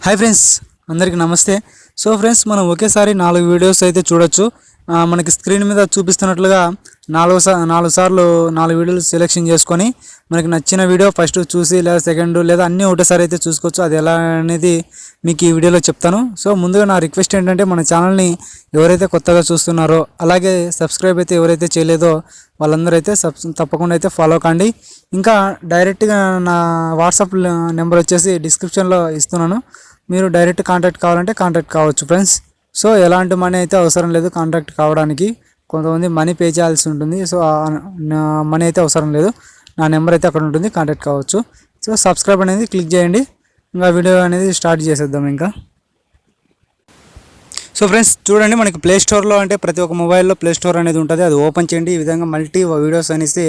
Hi friends, అందరికీ నమస్తే. So friends, మనం ఒకేసారి 4 వీడియోస్ అయితే చూడొచ్చు. మనకి స్క్రీన్ మీద చూపిస్తున్నట్లుగా 4 సార్లు 4 వీడియోలు సెలెక్షన్ చేసుకొని మనకి నచ్చిన వీడియో ఫస్ట్ చూసి లేదా సెకండ్ లేదా అన్నీ ఒకటేసారి అయితే చూసుకోవచ్చు. అది ఎలా అనేది మీకు ఈ వీడియోలో చెప్తాను. సో ముందుగా నా రిక్వెస్ట్ ఏంటంటే, మన ఛానల్ని ఎవరైతే కొత్తగా చూస్తున్నారో అలాగే సబ్స్క్రైబ్ అయితే ఎవరైతే చేయలేదో వాళ్ళందరూ అయితే తప్పకుండా అయితే ఫాలో కండి. ఇంకా డైరెక్ట్గా నా వాట్సాప్ నెంబర్ వచ్చేసి డిస్క్రిప్షన్లో ఇస్తున్నాను. మీరు డైరెక్ట్ కాంటాక్ట్ కావాలంటే కాంటాక్ట్ కావచ్చు ఫ్రెండ్స్. సో ఎలాంటి మనీ అయితే అవసరం లేదు కాంటాక్ట్ కావడానికి. కొంతమంది మనీ పే చేయాల్సి ఉంటుంది. సో మనీ అయితే అవసరం లేదు. నా నెంబర్ అయితే అక్కడ ఉంటుంది, కాంటాక్ట్ కావచ్చు. సో సబ్స్క్రైబ్ అనేది క్లిక్ చేయండి. ఇంకా వీడియో అనేది స్టార్ట్ చేసేద్దాం. ఇంకా సో ఫ్రెండ్స్ చూడండి, మనకి ప్లే స్టోర్లో అంటే ప్రతి ఒక్క మొబైల్లో ప్లే స్టోర్ అనేది ఉంటుంది. అది ఓపెన్ చేయండి. ఈ విధంగా మల్టీ వీడియోస్ అనేసి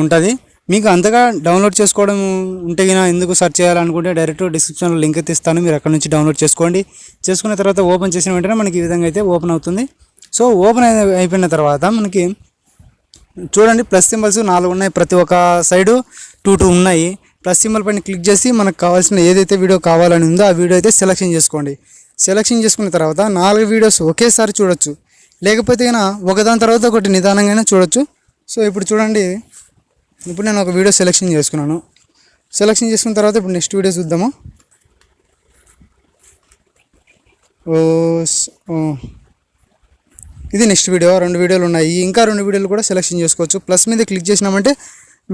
ఉంటుంది. మీకు అంతగా డౌన్లోడ్ చేసుకోవడం ఉంటే ఎందుకు సెర్చ్ చేయాలనుకుంటే డైరెక్ట్ డిస్క్రిప్షన్లో లింక్ అయితే ఇస్తాను. మీరు అక్కడ నుంచి డౌన్లోడ్ చేసుకోండి. చేసుకున్న తర్వాత ఓపెన్ చేసిన వెంటనే మనకి ఈ విధంగా అయితే ఓపెన్ అవుతుంది. సో ఓపెన్ అయిపోయిన తర్వాత మనకి చూడండి, ప్లస్ సింబల్స్ 4 ఉన్నాయి. ప్రతి ఒక్క సైడు 2 ఉన్నాయి. ప్లస్ సింబల్ పైన క్లిక్ చేసి మనకు కావాల్సిన ఏదైతే వీడియో కావాలని ఉందో ఆ వీడియో అయితే సెలెక్షన్ చేసుకోండి. సెలెక్షన్ చేసుకున్న తర్వాత 4 వీడియోస్ ఒకేసారి చూడొచ్చు. లేకపోతే ఒకదాని తర్వాత ఒకటి నిదానంగా చూడొచ్చు. సో ఇప్పుడు చూడండి, ఇప్పుడు నేను ఒక వీడియో సెలెక్షన్ చేసుకున్నాను. సెలెక్షన్ చేసుకున్న తర్వాత ఇప్పుడు నెక్స్ట్ వీడియో చూద్దాము. ఇది నెక్స్ట్ వీడియో. 2 వీడియోలు ఉన్నాయి. ఇంకా 2 వీడియోలు కూడా సెలెక్షన్ చేసుకోవచ్చు. ప్లస్ మీద క్లిక్ చేసినామంటే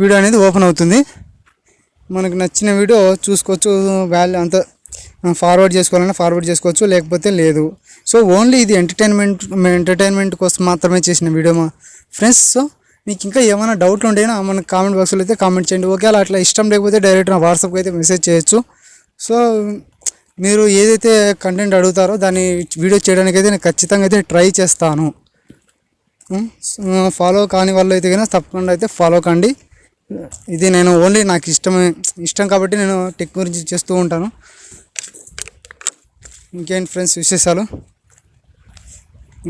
వీడియో అనేది ఓపెన్ అవుతుంది. మనకు నచ్చిన వీడియో చూసుకోవచ్చు. వాల్యూ అంత ఫార్వర్డ్ చేసుకోవాలన్నా ఫార్వర్డ్ చేసుకోవచ్చు, లేకపోతే లేదు. సో ఓన్లీ ఇది ఎంటర్టైన్మెంట్ కోసం మాత్రమే చేసిన వీడియో మా ఫ్రెండ్స్. సో మీకు ఇంకా ఏమైనా డౌట్లు ఉంటేనా మనకు కామెంట్ బాక్స్లో అయితే కామెంట్ చేయండి. ఒకవేళ అట్లా ఇష్టం లేకపోతే డైరెక్ట్ నా వాట్సాప్కి అయితే మెసేజ్ చేయొచ్చు. సో మీరు ఏదైతే కంటెంట్ అడుగుతారో దాన్ని వీడియో చేయడానికి అయితే నేను ఖచ్చితంగా అయితే ట్రై చేస్తాను. ఫాలో కాని వాళ్ళు అయితే కనుక తప్పకుండా అయితే ఫాలో కండి. ఇది నేను ఓన్లీ నాకు ఇష్టం కాబట్టి నేను టెక్ గురించి చేస్తూ ఉంటాను. ఇంకేంటి ఫ్రెండ్స్ విశేషాలు?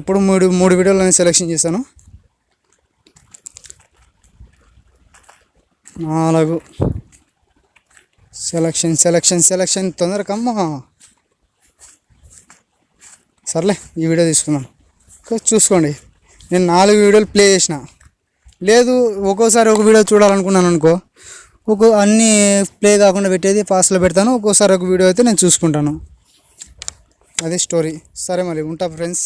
ఇప్పుడు మూడు వీడియోలు నేను సెలెక్షన్ చేశాను. 4 సెలెక్షన్ తొందరకమ్మా. సర్లే, ఈ వీడియో తీసుకున్నాను. చూసుకోండి, నేను 4 వీడియోలు ప్లే చేసిన. లేదు ఒక్కోసారి ఒక వీడియో చూడాలనుకున్నాను అనుకో, అన్నీ ప్లే కాకుండా పెట్టేది పాస్లో పెడతాను. ఒక్కోసారి ఒక వీడియో అయితే నేను చూసుకుంటాను. అది స్టోరీ. సరే మరి ఉంటా ఫ్రెండ్స్.